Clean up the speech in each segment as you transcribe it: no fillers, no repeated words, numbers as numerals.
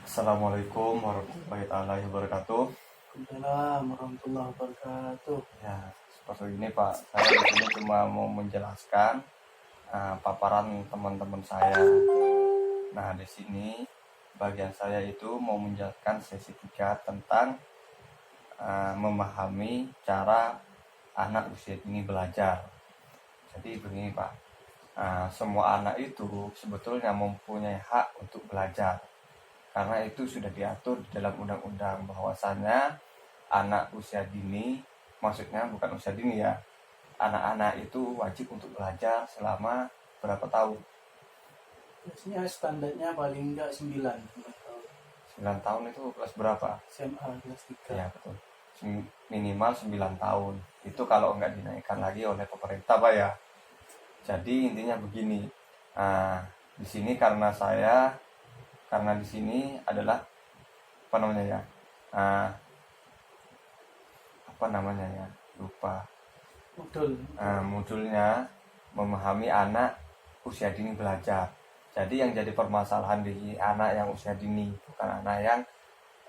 Assalamualaikum warahmatullahi taala wabarakatuh. Waalaikumsalam warahmatullahi wabarakatuh. Ya, seperti ini Pak, saya di sini cuma mau menjelaskan paparan teman-teman saya. Nah, di sini bagian saya itu mau menjelaskan sesi 3 tentang memahami cara anak usia dini belajar. Jadi begini Pak, semua anak itu sebetulnya mempunyai hak untuk belajar. Karena itu sudah diatur di dalam undang-undang bahwasannya anak usia dini, maksudnya bukan usia dini ya, anak-anak itu wajib untuk belajar selama berapa tahun? Biasanya standarnya paling enggak 9 tahun. 9 tahun itu kelas berapa? SMA kelas 3. Ya betul, minimal 9 tahun. Itu kalau nggak dinaikkan lagi oleh pemerintah Pak ya. Jadi intinya begini, di sini karena di sini adalah apa namanya ya, lupa. Modulnya memahami anak usia dini belajar. Jadi yang jadi permasalahan di anak yang usia dini, bukan anak yang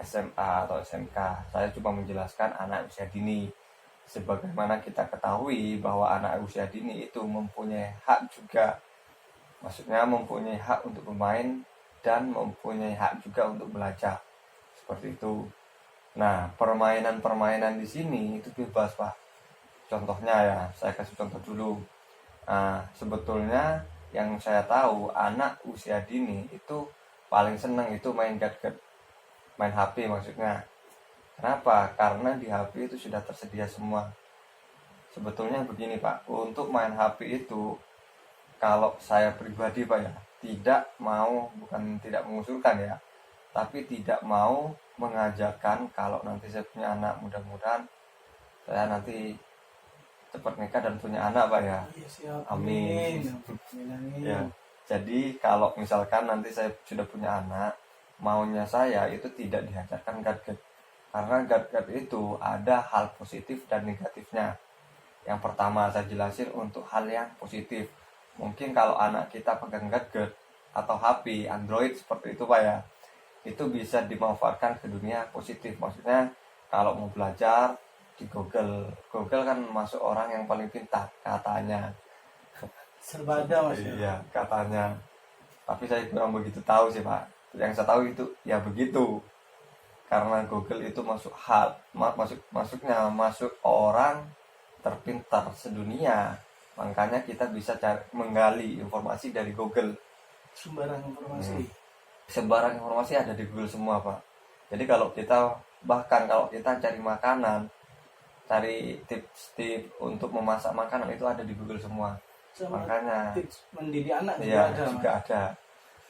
SMA atau SMK. Saya cuma menjelaskan anak usia dini. Sebagaimana kita ketahui bahwa anak usia dini itu mempunyai hak juga. Maksudnya mempunyai hak untuk bermain dan mempunyai hak juga untuk belajar. Seperti itu. Nah, permainan-permainan di sini itu bebas, Pak. Contohnya ya, saya kasih contoh dulu. Sebetulnya yang saya tahu anak usia dini itu paling senang itu main gadget, main HP maksudnya. Kenapa? Karena di HP itu sudah tersedia semua. Sebetulnya begini Pak, untuk main HP itu kalau saya pribadi Pak ya, bukan tidak mengusulkan ya, tapi tidak mau mengajarkan kalau nanti saya punya anak, mudah-mudahan saya nanti cepat nikah dan punya anak Pak ya. Amin. Ya, jadi kalau misalkan nanti saya sudah punya anak, maunya saya itu tidak diajarkan gadget. Karena gadget itu ada hal positif dan negatifnya. Yang pertama saya jelasin untuk hal yang positif. Mungkin kalau anak kita pegang gadget atau HP Android seperti itu Pak ya, itu bisa dimanfaatkan ke dunia positif. Maksudnya kalau mau belajar di Google kan masuk orang yang paling pintar katanya. Serba ada Mas. Iya, katanya. Tapi saya kurang begitu tahu sih Pak. Yang saya tahu itu ya begitu. Karena Google itu masuk orang terpintar sedunia. Makanya kita bisa menggali informasi dari Google. Sembarang informasi. Sembarang informasi ada di Google semua Pak. Jadi kalau kita cari makanan, cari tips-tips untuk memasak makanan itu ada di Google semua. Makanya tips mendidik anak juga ada.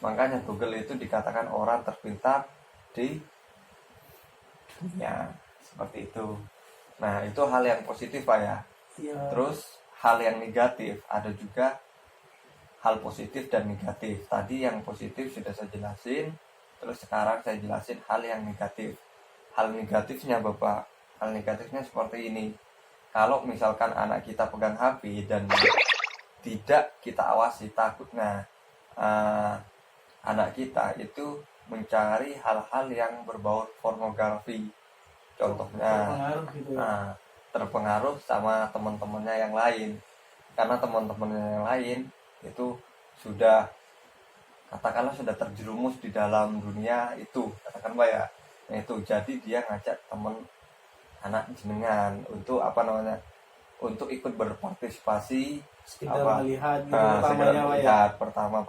Makanya Google itu dikatakan orang terpintar di dunia, seperti itu. Nah, itu hal yang positif Pak ya. Terus hal yang negatif, ada juga hal positif dan negatif. Tadi yang positif sudah saya jelasin, terus sekarang saya jelasin hal yang negatif. Hal negatifnya Bapak, hal negatifnya seperti ini. Kalau misalkan anak kita pegang HP dan tidak kita awasi, takutnya anak kita itu mencari hal-hal yang berbau pornografi. Contohnya terpengaruh sama teman-temannya yang lain. Karena teman-temannya yang lain itu sudah terjerumus di dalam dunia itu, katakan Pak ya. Nah, itu jadi dia ngajak teman anak jenengan untuk untuk ikut berpartisipasi, sekedar melihat pertama,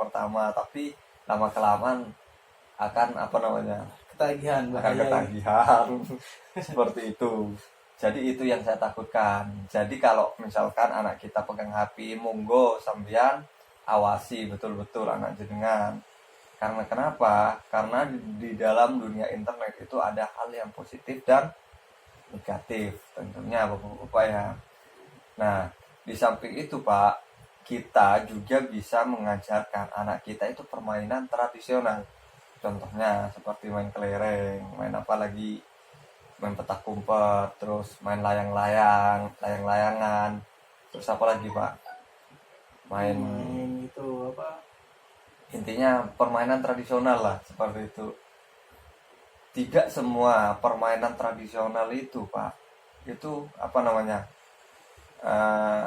tapi lama kelamaan akan ketagihan seperti itu. Jadi itu yang saya takutkan. Jadi kalau misalkan anak kita pegang HP, monggo sambian awasi betul-betul anak jenengan. Karena kenapa? Karena di dalam dunia internet itu ada hal yang positif dan negatif tentunya Bapak ya. Nah, di samping itu Pak, kita juga bisa mengajarkan anak kita itu permainan tradisional. Contohnya seperti main kelereng, main petak umpet, terus main layang-layangan. Terus apa lagi Pak? Main itu apa? Intinya permainan tradisional lah, seperti itu. tidak semua permainan tradisional itu Pak itu eh,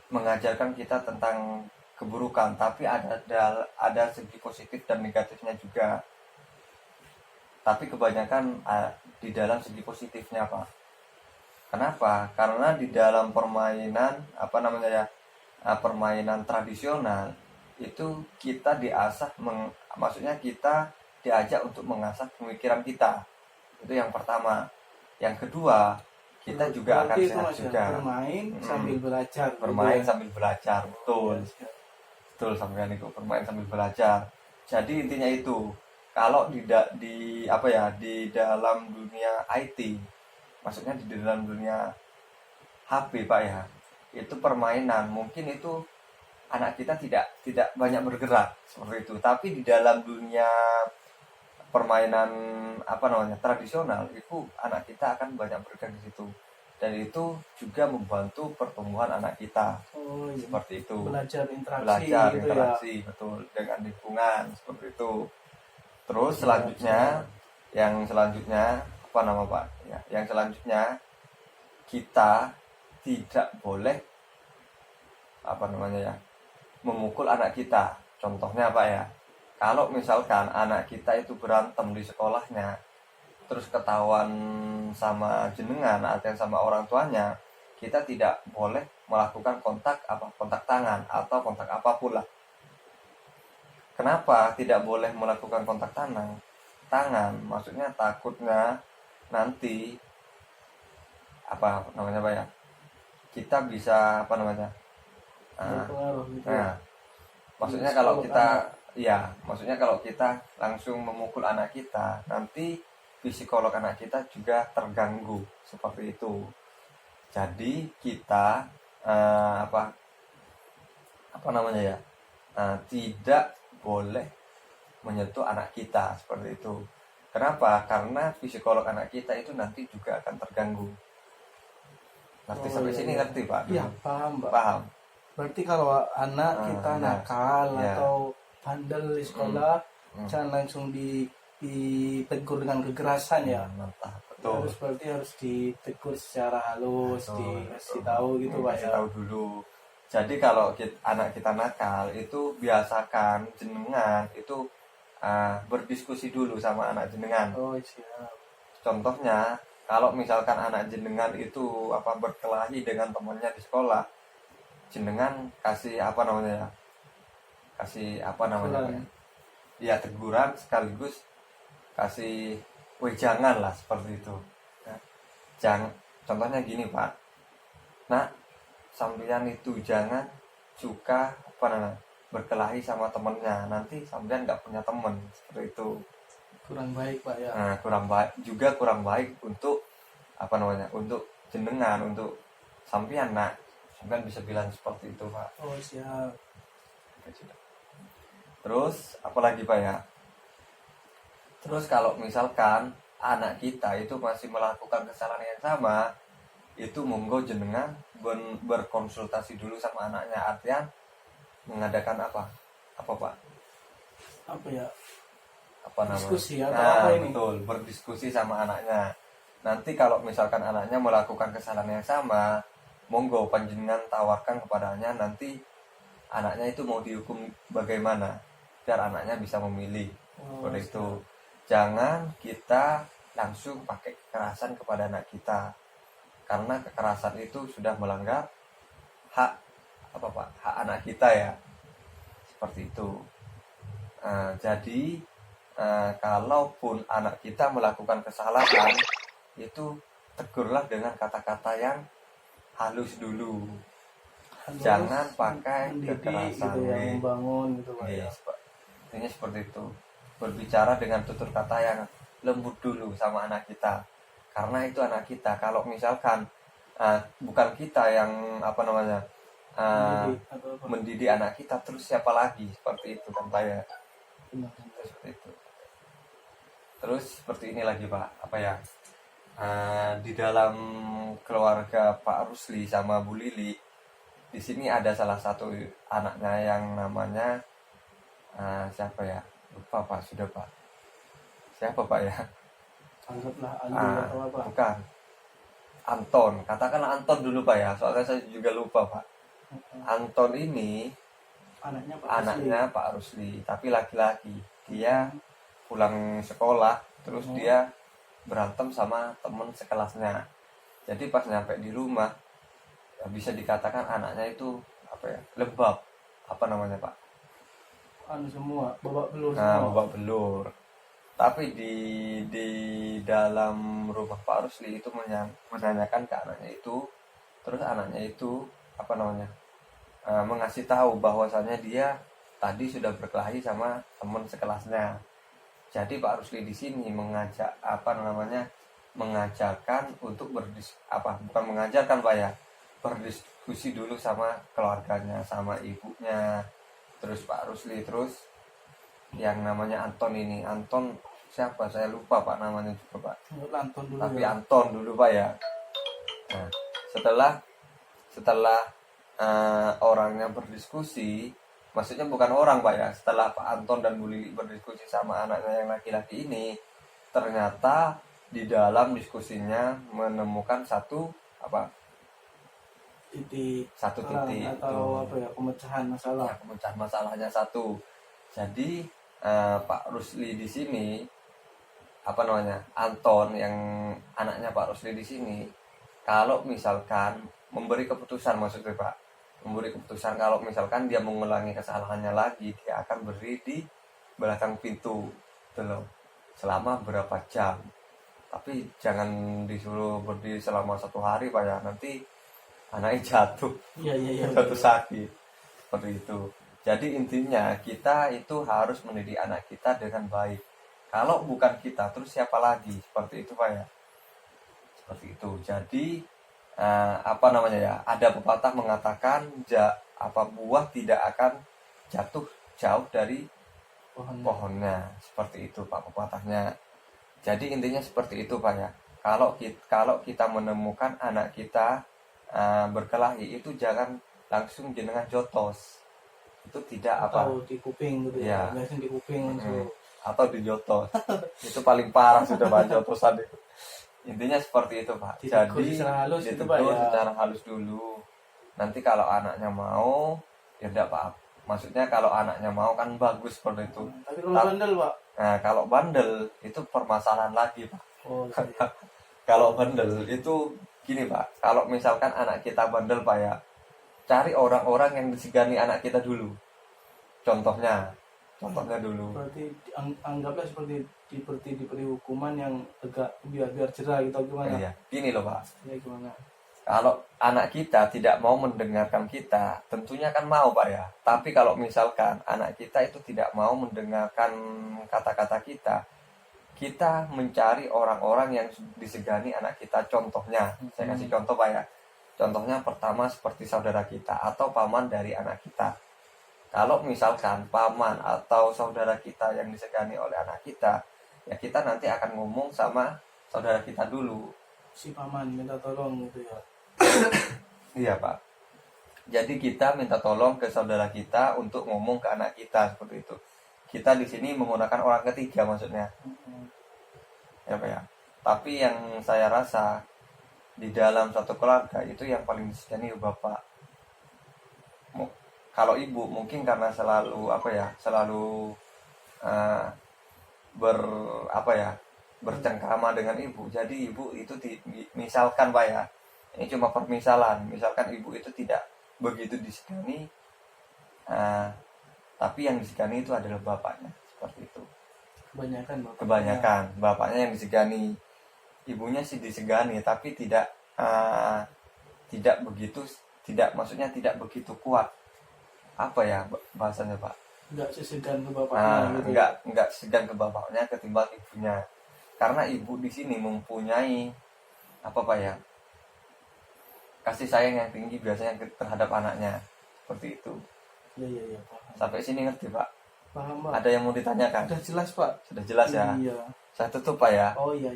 mengajarkan kita tentang keburukan, tapi ada segi positif dan negatifnya juga. Tapi kebanyakan di dalam segi positifnya Pak. Kenapa? Karena di dalam permainan permainan tradisional itu kita diasah maksudnya kita diajak untuk mengasah pemikiran kita. Itu yang pertama. Yang kedua, kita juga akan Berarti itu sehat Mas ya, juga. bermain sambil belajar gitu Bermain ya. sambil belajar, betul. Iya, siap. Betul sampean itu, bermain sambil belajar. Jadi intinya itu, kalau di dalam dunia IT, maksudnya di dalam dunia HP Pak ya, itu permainan mungkin itu anak kita tidak banyak bergerak seperti itu. Tapi di dalam dunia permainan tradisional itu anak kita akan banyak bergerak di situ. Dan itu juga membantu pertumbuhan anak kita Oh iya. seperti itu. Belajar interaksi Belajar gitu interaksi ya. betul dengan lingkungan seperti itu. Terus Siap, selanjutnya siap. yang selanjutnya apa nama Pak ya, yang selanjutnya kita tidak boleh memukul anak kita. Contohnya Pak ya, kalau misalkan anak kita itu berantem di sekolahnya terus ketahuan sama jenengan atau sama orang tuanya, kita tidak boleh melakukan kontak tangan atau kontak apapun lah. Kenapa tidak boleh melakukan kontak tangan? Maksudnya takutnya nanti Pak ya, kita bisa Berpengaruh gitu ya. nah, maksudnya Psikolog kalau kita anak. maksudnya kalau kita langsung memukul anak kita, nanti psikolog anak kita juga terganggu seperti itu. Jadi kita tidak boleh menyentuh anak kita seperti itu. Kenapa? Karena psikolog anak kita itu nanti juga akan terganggu. Ngerti sampai iya, sini iya. ngerti Pak? Iya, paham Pak. Paham. Berarti kalau anak kita iya. nakal Iya. atau bandel di sekolah, jangan langsung ditegur dengan kekerasan ya. Mantap, betul. Harus ditegur secara halus, Betul, dikasih betul. tahu gitu Pak Kasih ya. tahu dulu. Jadi kalau anak kita nakal itu biasakan jenengan itu berdiskusi dulu sama anak jenengan. Oh siap. Contohnya, kalau misalkan anak jenengan itu berkelahi dengan temannya di sekolah, jenengan kasih Teguran. ya teguran sekaligus kasih wejangan lah seperti itu. Nah, contohnya gini Pak, nah sampean itu jangan suka berkelahi sama temennya, nanti sampean nggak punya temen seperti itu. Kurang baik Pak ya. Nah, kurang baik untuk untuk jenengan, untuk sampean. Nah, sampean bisa bilang seperti itu Pak. Oh siap. Terus apalagi Pak ya, terus kalau misalkan anak kita itu masih melakukan kesalahan yang sama, itu monggo jenengan berkonsultasi dulu sama anaknya. Artian mengadakan apa Pak? Apa ya? Diskusi atau apa ini? Betul, berdiskusi sama anaknya. Nanti kalau misalkan anaknya melakukan kesalahan yang sama, monggo panjenengan tawarkan kepadanya, nanti anaknya itu mau dihukum bagaimana, biar anaknya bisa memilih. Seperti itu. Jangan kita langsung pakai kekerasan kepada anak kita, karena kekerasan itu sudah melanggar hak hak anak kita ya, seperti itu. Jadi kalaupun anak kita melakukan kesalahan, itu tegurlah dengan kata-kata yang halus dulu. Jangan pakai kekerasan gitu ya, membangun gitu Pak ya. Intinya seperti itu. Berbicara dengan tutur kata yang lembut dulu sama anak kita, karena itu anak kita. Kalau misalkan bukan kita yang mendidik anak kita, terus siapa lagi? Seperti itu kan Pak ya. Seperti itu. Terus seperti ini lagi Pak, di dalam keluarga Pak Rusli sama Bu Lili, di sini ada salah satu anaknya yang namanya siapa ya? Lupa Pak, sudah Pak. Siapa Pak ya? Anggaplah Ali Ah, atau apa. bukan. Anton. Katakanlah Anton dulu Pak ya. Soalnya saya juga lupa Pak. Anton ini Anaknya Pak anaknya Pak Rusli, tapi laki-laki. Dia Rusli. pulang sekolah, terus Oh. dia berantem sama temen sekelasnya. Jadi pas nyampe di rumah, ya bisa dikatakan anaknya itu apa ya, lebab. Apa namanya Pak? Anu semua, babak belur Nah, semua. babak belur. Tapi di dalam rumah Pak Rusli itu menanyakan ke anaknya itu, terus anaknya itu apa namanya, mengasih tahu bahwasannya dia tadi sudah berkelahi sama teman sekelasnya. Jadi Pak Rusli di sini mengajak apa namanya, mengajarkan untuk bukan mengajarkan Pak ya, berdiskusi dulu sama keluarganya, sama ibunya, terus Pak Rusli, terus yang namanya Anton ini. Anton siapa saya lupa Pak namanya juga Pak, Anggaplah Anton dulu tapi ya. Anton dulu Pak ya. Nah, setelah orangnya berdiskusi, maksudnya bukan orang Pak ya, setelah Pak Anton dan Bu Lili berdiskusi sama anaknya yang laki-laki ini, ternyata di dalam diskusinya menemukan satu Titik titik atau itu. apa ya, pemecahan masalah. Ya, pemecahan masalahnya satu. Jadi Pak Rusli di sini apa namanya, Anton yang anaknya Pak Rusli di sini, kalau misalkan memberi keputusan, maksudnya Pak, memberi keputusan kalau misalkan dia mengulangi kesalahannya lagi, dia akan berdiri di belakang pintu gitu loh, selama berapa jam. Tapi jangan disuruh berdiri selama 1 hari Pak ya, nanti anaknya jatuh, Iya. jatuh sakit seperti itu. Jadi intinya kita itu harus mendidik anak kita dengan baik. Kalau bukan kita, terus siapa lagi? Seperti itu Pak ya. Seperti itu. Jadi apa namanya ya? Ada pepatah mengatakan buah tidak akan jatuh jauh dari pohonnya. Seperti itu Pak pepatahnya. Jadi intinya seperti itu Pak ya. Kalau kita menemukan anak kita berkelahi, itu jangan langsung jenengan jotos. Itu tidak atau di kuping gitu ya, biasanya di kuping atau dijotos. Itu paling parah sudah Pak, jotosan itu. Intinya seperti itu Pak. ditegur Jadi secara halus gitu ditegur Pak ya. secara halus dulu. Nanti kalau anaknya mau, ya enggak Pak. Maksudnya kalau anaknya mau kan bagus seperti itu. Tapi kalau bandel Pak, Nah, kalau bandel itu permasalahan lagi Pak. oh iya. Kalau bandel itu gini Pak, kalau misalkan anak kita bandel Pak ya, cari orang-orang yang disegani anak kita dulu. Contohnya dulu. Berarti anggaplah seperti diberi hukuman yang agak biar jerah gitu gimana? Iya, gini loh Pak. Ya gimana? Kalau anak kita tidak mau mendengarkan kita, tentunya kan mau Pak ya. Tapi kalau misalkan anak kita itu tidak mau mendengarkan kata-kata kita mencari orang-orang yang disegani anak kita. Contohnya, saya kasih contoh Pak ya. Contohnya pertama seperti saudara kita atau paman dari anak kita. Kalau misalkan paman atau saudara kita yang disegani oleh anak kita, ya kita nanti akan ngomong sama saudara kita dulu. Si paman minta tolong gitu ya. Iya Pak. Jadi kita minta tolong ke saudara kita untuk ngomong ke anak kita seperti itu. Kita di sini menggunakan orang ketiga maksudnya. Ya Pak ya. Tapi yang saya rasa di dalam satu keluarga itu yang paling disegani bapak. Kalau ibu mungkin karena selalu bercengkrama dengan ibu. Jadi ibu itu misalkan Pak ya, ini cuma permisalan, misalkan ibu itu tidak begitu disegani, tapi yang disegani itu adalah bapaknya, seperti itu. Kebanyakan bapaknya yang disegani, ibunya sih disegani tapi tidak maksudnya tidak begitu kuat. Apa ya bahasanya Pak? Enggak segan ke bapaknya gitu. Enggak segan ke bapaknya ketimbang ibunya. Karena ibu di sini mempunyai apa Pak ya? Kasih sayang yang tinggi biasanya terhadap anaknya. Seperti itu. Iya, paham. Sampai sini ngerti Pak? Paham Pak. Ada yang mau ditanyakan? Sudah jelas Pak. Sudah jelas ya? Iya. Saya tutup Pak ya? Oh iya.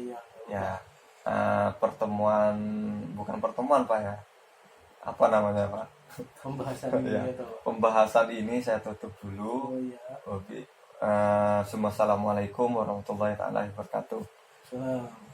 Ya. Bukan pertemuan Pak ya? Apa namanya Pak? Pembahasan ini Ya. gitu. Pembahasan ini saya tutup dulu. Oh iya. Oke. Assalamualaikum warahmatullahi wabarakatuh. Salam.